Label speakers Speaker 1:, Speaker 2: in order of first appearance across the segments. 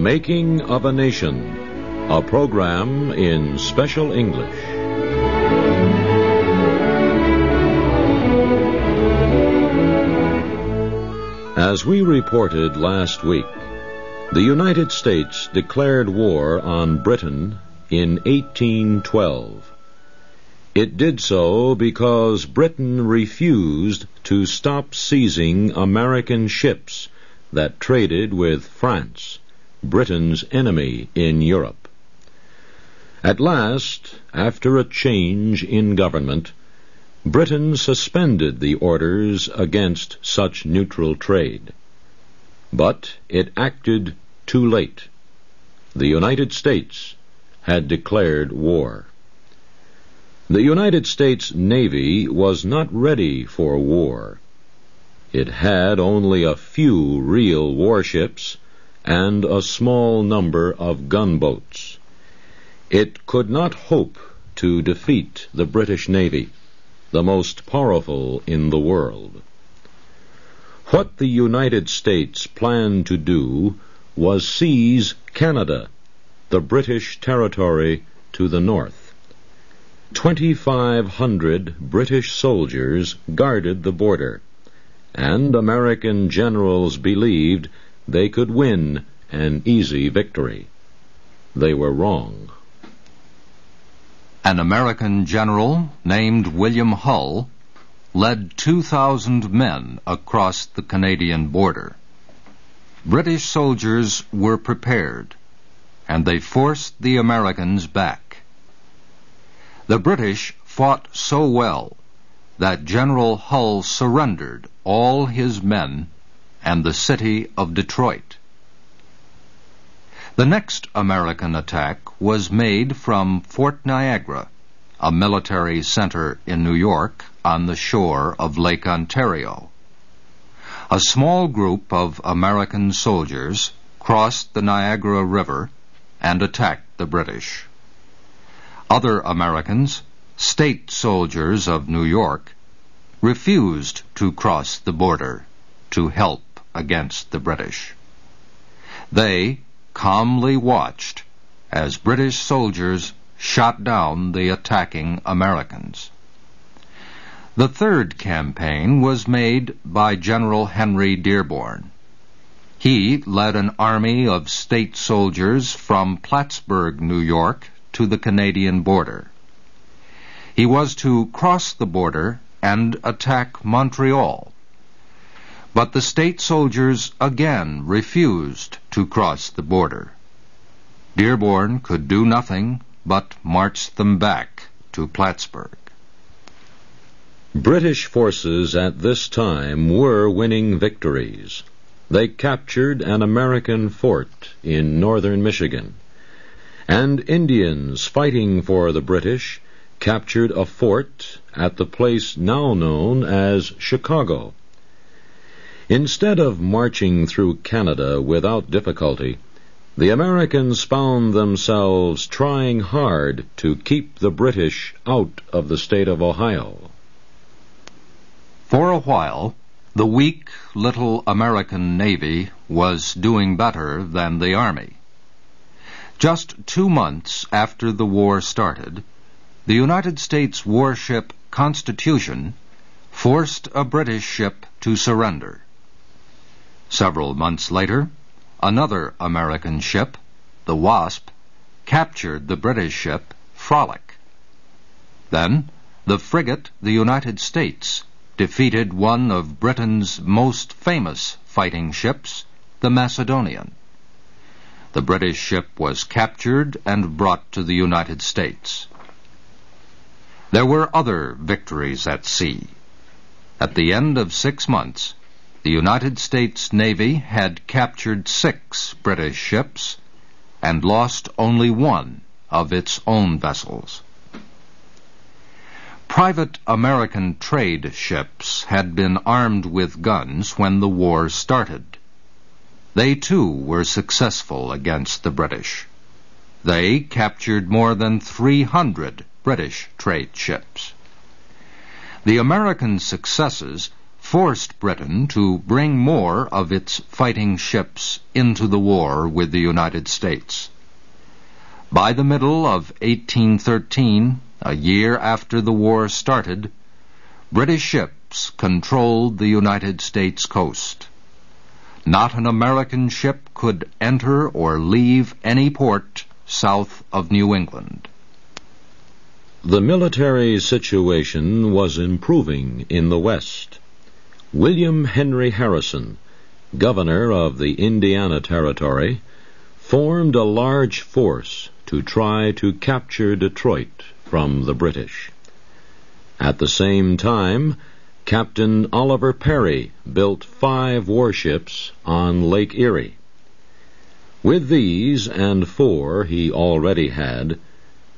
Speaker 1: Making of a Nation, a program in special English. As we reported last week, the United States declared war on Britain in 1812. It did so because Britain refused to stop seizing American ships that traded with France, Britain's enemy in Europe. At last, after a change in government, Britain suspended the orders against such neutral trade. But it acted too late. The United States had declared war. The United States Navy was not ready for war. It had only a few real warships and a small number of gunboats. It could not hope to defeat the British Navy, the most powerful in the world. What the United States planned to do was seize Canada, the British territory to the north. 2,500 British soldiers guarded the border, and American generals believed they could win an easy victory. They were wrong.
Speaker 2: An American general named William Hull led 2,000 men across the Canadian border. British soldiers were prepared, and they forced the Americans back. The British fought so well that General Hull surrendered all his men and the city of Detroit. The next American attack was made from Fort Niagara, a military center in New York on the shore of Lake Ontario. A small group of American soldiers crossed the Niagara River and attacked the British. Other Americans, state soldiers of New York, refused to cross the border to help against the British. They calmly watched as British soldiers shot down the attacking Americans. The third campaign was made by General Henry Dearborn. He led an army of state soldiers from Plattsburgh, New York, to the Canadian border. He was to cross the border and attack Montreal. But the state soldiers again refused to cross the border. Dearborn could do nothing but march them back to Plattsburgh.
Speaker 1: British forces at this time were winning victories. They captured an American fort in northern Michigan, and Indians fighting for the British captured a fort at the place now known as Chicago. Instead of marching through Canada without difficulty, the Americans found themselves trying hard to keep the British out of the state of Ohio.
Speaker 2: For a while, the weak little American Navy was doing better than the Army. Just 2 months after the war started, the United States warship Constitution forced a British ship to surrender. Several months later, another American ship, the Wasp, captured the British ship Frolic. Then, the frigate the United States defeated one of Britain's most famous fighting ships, the Macedonian. The British ship was captured and brought to the United States. There were other victories at sea. At the end of 6 months, the United States Navy had captured 6 British ships and lost only one of its own vessels. Private American trade ships had been armed with guns when the war started. They too were successful against the British. They captured more than 300 British trade ships. The American successes forced Britain to bring more of its fighting ships into the war with the United States. By the middle of 1813, a year after the war started, British ships controlled the United States coast. Not an American ship could enter or leave any port south of New England.
Speaker 1: The military situation was improving in the West. William Henry Harrison, governor of the Indiana Territory, formed a large force to try to capture Detroit from the British. At the same time, Captain Oliver Perry built 5 warships on Lake Erie. With these and 4 he already had,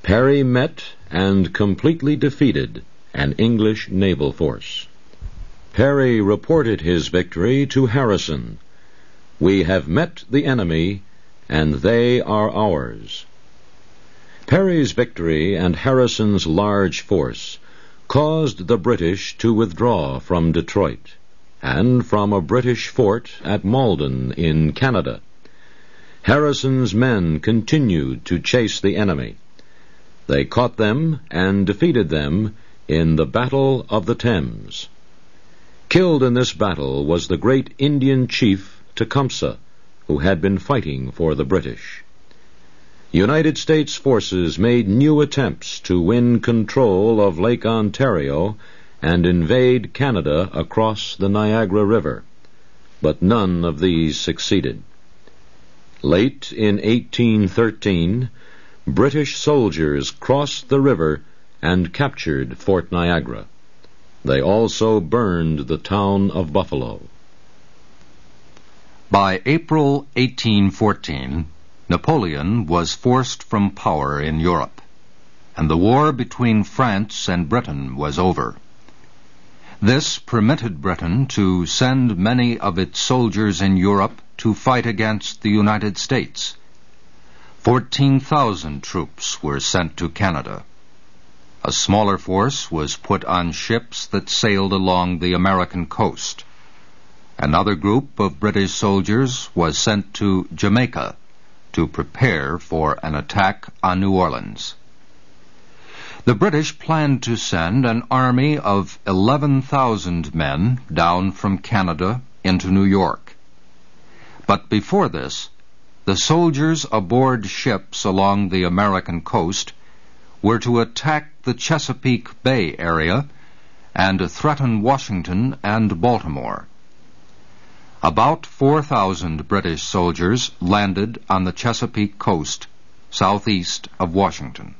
Speaker 1: Perry met and completely defeated an English naval force. Perry reported his victory to Harrison. "We have met the enemy, and they are ours." Perry's victory and Harrison's large force caused the British to withdraw from Detroit and from a British fort at Malden in Canada. Harrison's men continued to chase the enemy. They caught them and defeated them in the Battle of the Thames. Killed in this battle was the great Indian chief Tecumseh, who had been fighting for the British. United States forces made new attempts to win control of Lake Ontario and invade Canada across the Niagara River, but none of these succeeded. Late in 1813, British soldiers crossed the river and captured Fort Niagara. They also burned the town of Buffalo.
Speaker 2: By April 1814, Napoleon was forced from power in Europe, and the war between France and Britain was over. This permitted Britain to send many of its soldiers in Europe to fight against the United States. 14,000 troops were sent to Canada. A smaller force was put on ships that sailed along the American coast. Another group of British soldiers was sent to Jamaica to prepare for an attack on New Orleans. The British planned to send an army of 11,000 men down from Canada into New York. But before this, the soldiers aboard ships along the American coast were to attack the Chesapeake Bay area and threaten Washington and Baltimore. About 4,000 British soldiers landed on the Chesapeake coast, southeast of Washington.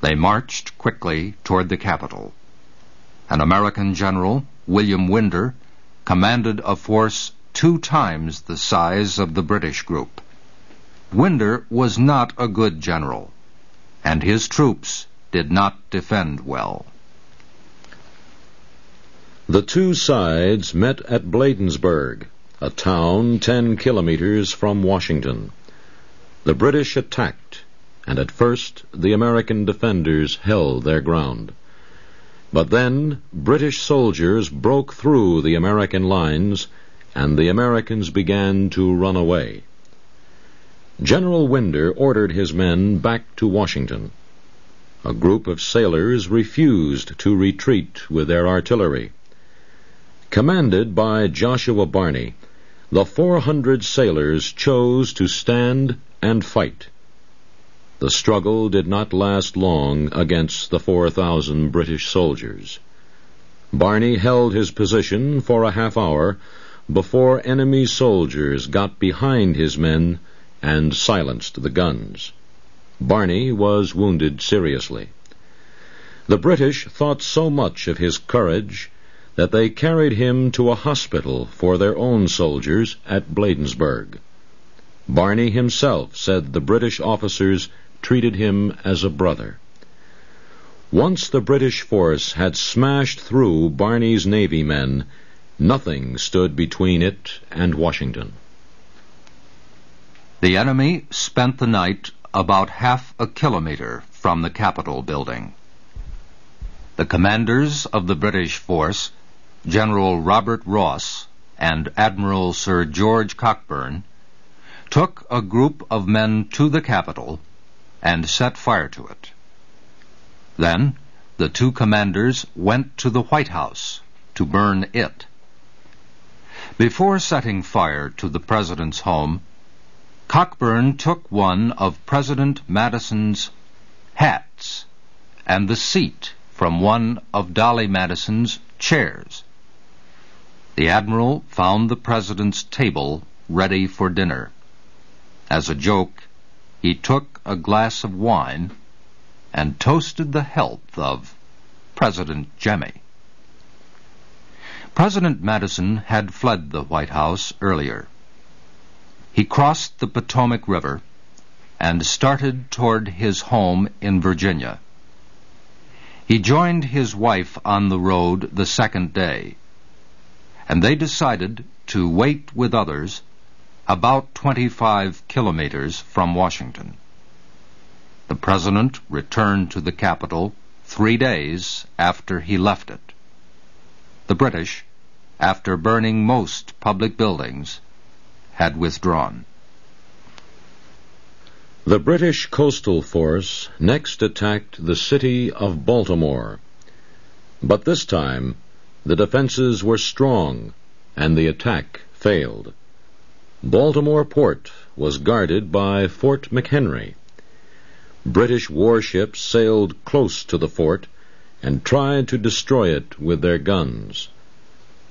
Speaker 2: They marched quickly toward the capital. An American general, William Winder, commanded a force 2 times the size of the British group. Winder was not a good general, and his troops did not defend well.
Speaker 1: The 2 sides met at Bladensburg, a town 10 kilometers from Washington. The British attacked, and at first the American defenders held their ground. But then British soldiers broke through the American lines, and the Americans began to run away. General Winder ordered his men back to Washington. A group of sailors refused to retreat with their artillery. Commanded by Joshua Barney, the 400 sailors chose to stand and fight. The struggle did not last long against the 4,000 British soldiers. Barney held his position for a half hour before enemy soldiers got behind his men and silenced the guns. Barney was wounded seriously. The British thought so much of his courage that they carried him to a hospital for their own soldiers at Bladensburg. Barney himself said the British officers treated him as a brother. Once the British force had smashed through Barney's Navy men, nothing stood between it and Washington.
Speaker 2: The enemy spent the night about half a kilometer from the Capitol building. The commanders of the British force General Robert Ross and Admiral Sir George Cockburn, took a group of men to the Capitol and set fire to it. Then the two commanders went to the White House to burn it. Before setting fire to the President's home, Cockburn took one of President Madison's hats and the seat from one of Dolly Madison's chairs. The Admiral found the President's table ready for dinner. As a joke, he took a glass of wine and toasted the health of President Jemmy. President Madison had fled the White House earlier. He crossed the Potomac River and started toward his home in Virginia. He joined his wife on the road the second day, and they decided to wait with others about 25 kilometers from Washington. The President returned to the Capitol 3 days after he left it. The British, after burning most public buildings, had withdrawn.
Speaker 1: The British coastal force next attacked the city of Baltimore. But this time, the defenses were strong, and the attack failed. Baltimore port was guarded by Fort McHenry. British warships sailed close to the fort and tried to destroy it with their guns.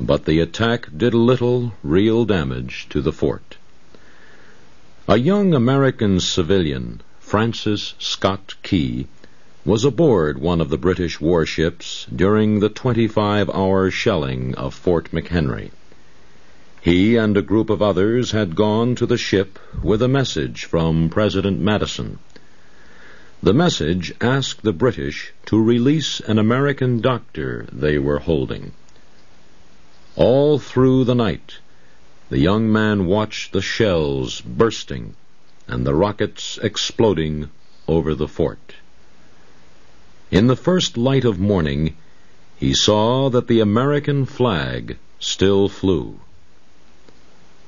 Speaker 1: But the attack did little real damage to the fort. A young American civilian, Francis Scott Key, was aboard one of the British warships during the 25-hour shelling of Fort McHenry. He and a group of others had gone to the ship with a message from President Madison. The message asked the British to release an American doctor they were holding. All through the night, the young man watched the shells bursting and the rockets exploding over the fort. In the first light of morning, he saw that the American flag still flew.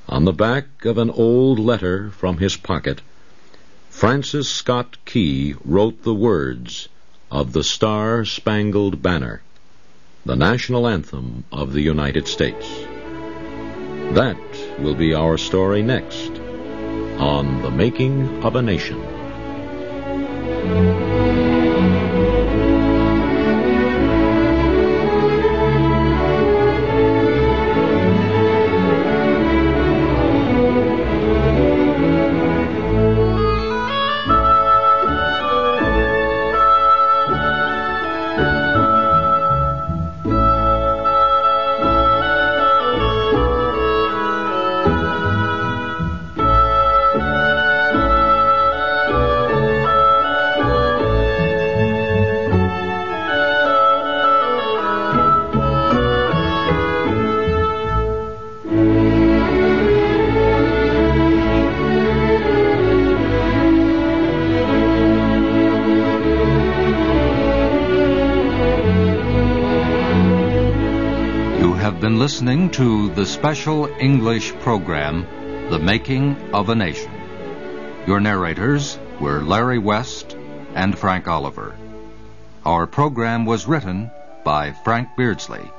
Speaker 1: On the back of an old letter from his pocket, Francis Scott Key wrote the words of the Star-Spangled Banner, the national anthem of the United States. That will be our story next on The Making of a Nation.
Speaker 2: Been listening to the special English program, The Making of a Nation. Your narrators were Larry West and Frank Oliver. Our program was written by Frank Beardsley.